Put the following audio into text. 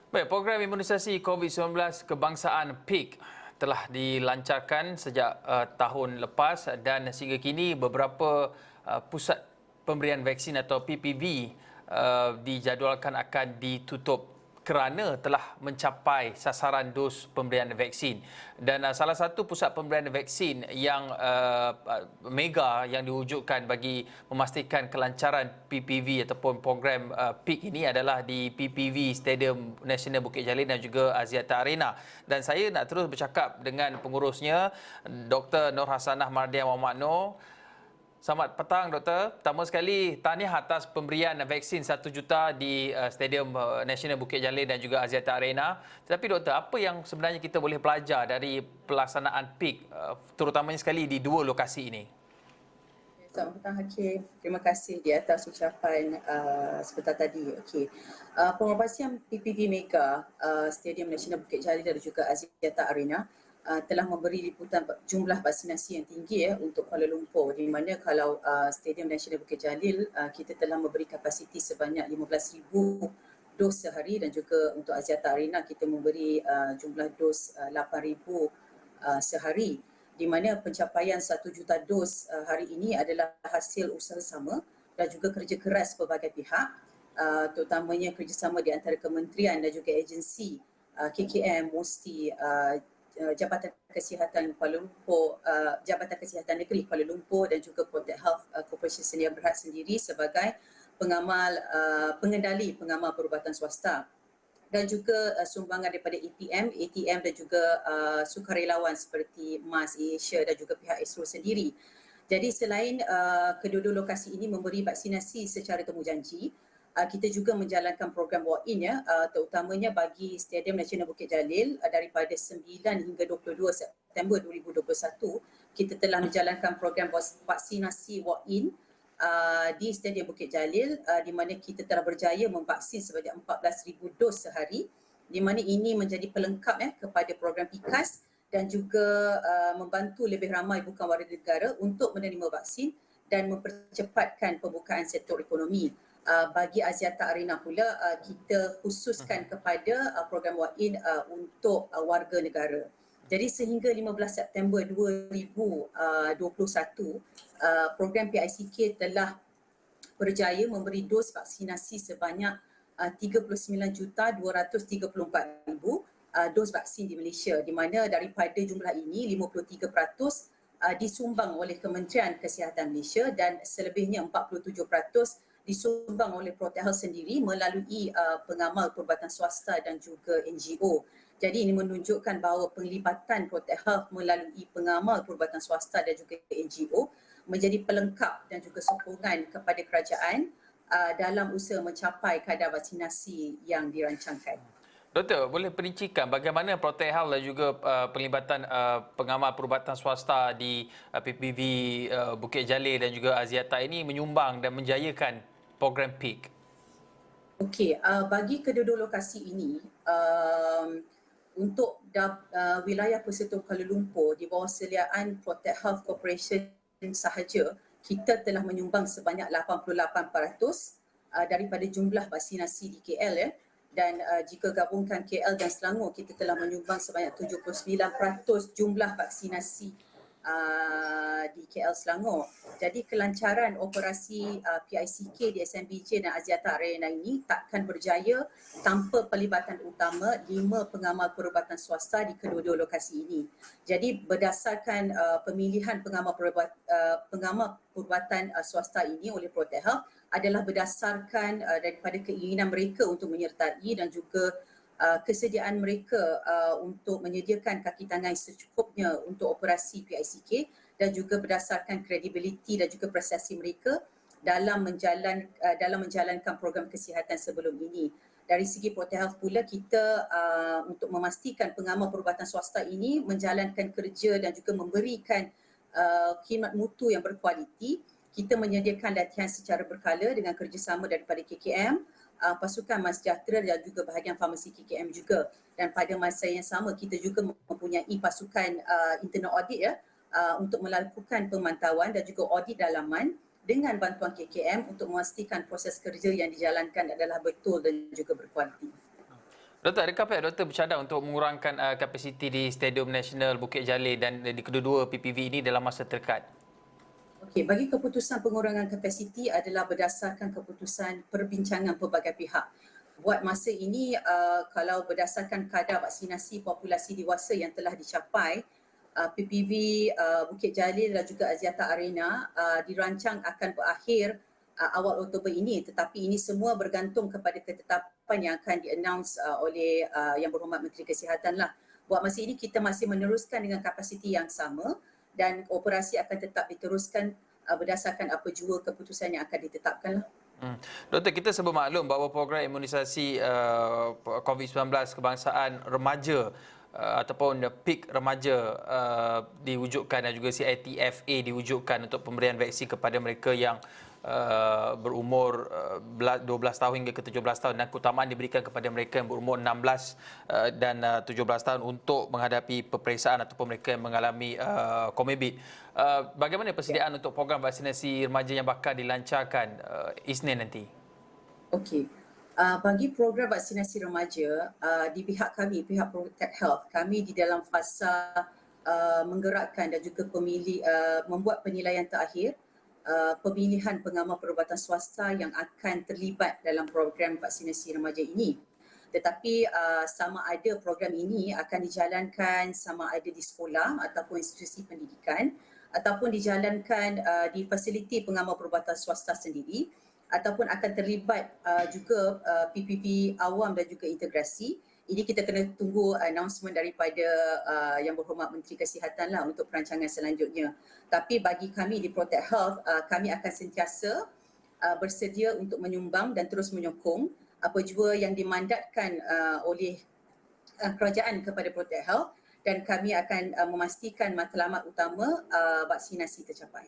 Baik, program imunisasi COVID-19 kebangsaan PIK telah dilancarkan sejak tahun lepas dan sehingga kini beberapa pusat pemberian vaksin atau PPV dijadualkan akan ditutup kerana telah mencapai sasaran dos pemberian vaksin. Dan salah satu pusat pemberian vaksin yang mega yang diwujudkan bagi memastikan kelancaran PPV ataupun program PIK ini adalah di PPV Stadium Nasional Bukit Jalil dan juga Axiata Arena. Dan saya nak terus bercakap dengan pengurusnya, Dr. Nur Hasanah Mardian Muhammad Noor. Selamat petang, Doktor. Pertama sekali, tahniah atas pemberian vaksin 1 juta di Stadium Nasional Bukit Jalil dan juga Axiata Arena. Tetapi, Doktor, apa yang sebenarnya kita boleh belajar dari pelaksanaan PIK, terutamanya sekali di dua lokasi ini? Selamat petang, Hakim. Terima kasih di atas ucapan sebentar tadi. Okey. Pengoperasian PPV Mega Stadium Nasional Bukit Jalil dan juga Axiata Arena telah memberi liputan jumlah vaksinasi yang tinggi untuk Kuala Lumpur, di mana kalau Stadium Nasional Bukit Jalil kita telah memberi kapasiti sebanyak 15,000 dos sehari dan juga untuk Axiata Arena kita memberi jumlah dos 8,000 sehari, di mana pencapaian 1 juta dos hari ini adalah hasil usaha sama dan juga kerja keras pelbagai pihak, terutamanya kerjasama di antara kementerian dan juga agensi KKM, MUSTI, Jabatan Kesihatan Kuala Lumpur, Jabatan Kesihatan Negeri Kuala Lumpur dan juga Protect Health Corporation Sedia Berhad sendiri sebagai pengendali pengamal perubatan swasta, dan juga sumbangan daripada EPM, ATM dan juga sukarelawan seperti MAS, Asia dan juga pihak ISRO sendiri. Jadi selain kedua-dua lokasi ini memberi vaksinasi secara temujanji, kita juga menjalankan program walk-in terutamanya bagi Stadium Nasional Bukit Jalil daripada 9 hingga 22 September 2021 kita telah menjalankan program vaksinasi walk-in di Stadium Bukit Jalil, di mana kita telah berjaya memvaksin sebanyak 14,000 dos sehari, di mana ini menjadi pelengkap kepada program IKAS dan juga membantu lebih ramai bukan warga negara untuk menerima vaksin dan mempercepatkan pembukaan sektor ekonomi. Bagi Axiata Arena pula kita khususkan kepada program walk-in untuk warga negara. Jadi sehingga 15 September 2021 program PICK telah berjaya memberi dos vaksinasi sebanyak 39,234,000 dos vaksin di Malaysia, di mana daripada jumlah ini 53% disumbang oleh Kementerian Kesihatan Malaysia dan selebihnya 47% disumbang oleh Protect Health sendiri melalui pengamal perubatan swasta dan juga NGO. Jadi ini menunjukkan bahawa penglibatan Protect Health melalui pengamal perubatan swasta dan juga NGO menjadi pelengkap dan juga sokongan kepada kerajaan dalam usaha mencapai kadar vaksinasi yang dirancangkan. Doktor, boleh perincikan bagaimana Protect Health dan juga penglibatan pengamal perubatan swasta di PPV Bukit Jalil dan juga Axiata ini menyumbang dan menjayakan program PIK? Okey, bagi kedua-dua lokasi ini, untuk wilayah Persekutuan Kuala Lumpur di bawah seliaan Protect Health Corporation sahaja, kita telah menyumbang sebanyak 88% daripada jumlah vaksinasi di KL dan jika gabungkan KL dan Selangor, kita telah menyumbang sebanyak 79% jumlah vaksinasi di KL Selangor. Jadi kelancaran operasi PICK di SMBJ dan Axiata Arena ini takkan berjaya tanpa pelibatan utama 5 pengamal perubatan swasta di kedua-dua lokasi ini. Jadi berdasarkan pemilihan pengamal perubatan swasta ini oleh Protect Health adalah berdasarkan daripada keinginan mereka untuk menyertai dan juga kesediaan mereka untuk menyediakan kaki tangan secukupnya untuk operasi PICK dan juga berdasarkan kredibiliti dan juga prestasi mereka dalam menjalankan program kesihatan sebelum ini. Dari segi Protect Health pula, kita untuk memastikan pengamal perubatan swasta ini menjalankan kerja dan juga memberikan khidmat mutu yang berkualiti, kita menyediakan latihan secara berkala dengan kerjasama daripada KKM, pasukan MASSejahtera dan juga bahagian farmasi KKM juga. Dan pada masa yang sama kita juga mempunyai pasukan internal audit untuk melakukan pemantauan dan juga audit dalaman dengan bantuan KKM untuk memastikan proses kerja yang dijalankan adalah betul dan juga berkualiti. Doktor, adakah pihak doktor bercadang untuk mengurangkan kapasiti di Stadium Nasional Bukit Jalil dan di kedua-dua PPV ini dalam masa terdekat? Okey, bagi keputusan pengurangan kapasiti adalah berdasarkan keputusan perbincangan pelbagai pihak. Buat masa ini, kalau berdasarkan kadar vaksinasi populasi dewasa yang telah dicapai, PPV Bukit Jalil dan juga Axiata Arena dirancang akan berakhir awal Oktober ini, tetapi ini semua bergantung kepada ketetapan yang akan di-announce oleh Yang Berhormat Menteri Kesihatan lah. Buat masa ini kita masih meneruskan dengan kapasiti yang sama dan operasi akan tetap diteruskan berdasarkan apa jua keputusan yang akan ditetapkan lah. Doktor, kita serba maklum bahawa program imunisasi COVID-19 kebangsaan remaja ataupun PIK remaja diwujudkan dan juga CITFA diwujudkan untuk pemberian vaksin kepada mereka yang berumur 12 tahun hingga ke 17 tahun dan keutamaan diberikan kepada mereka yang berumur 16 dan 17 tahun untuk menghadapi peperiksaan ataupun mereka yang mengalami komorbid. Bagaimana persediaan untuk program vaksinasi remaja yang bakal dilancarkan Isnin nanti? Okey. Bagi program vaksinasi remaja, di pihak kami, pihak Protect Health, kami di dalam fasa menggerakkan dan juga membuat penilaian terakhir pemilihan pengamal perubatan swasta yang akan terlibat dalam program vaksinasi remaja ini. Tetapi sama ada program ini akan dijalankan sama ada di sekolah ataupun institusi pendidikan ataupun dijalankan di fasiliti pengamal perubatan swasta sendiri ataupun akan terlibat juga PPV awam dan juga integrasi. Ini kita kena tunggu announcement daripada Yang Berhormat Menteri Kesihatan lah untuk perancangan selanjutnya. Tapi bagi kami di Protect Health, kami akan sentiasa bersedia untuk menyumbang dan terus menyokong apa jua yang dimandatkan oleh kerajaan kepada Protect Health dan kami akan memastikan matlamat utama vaksinasi tercapai.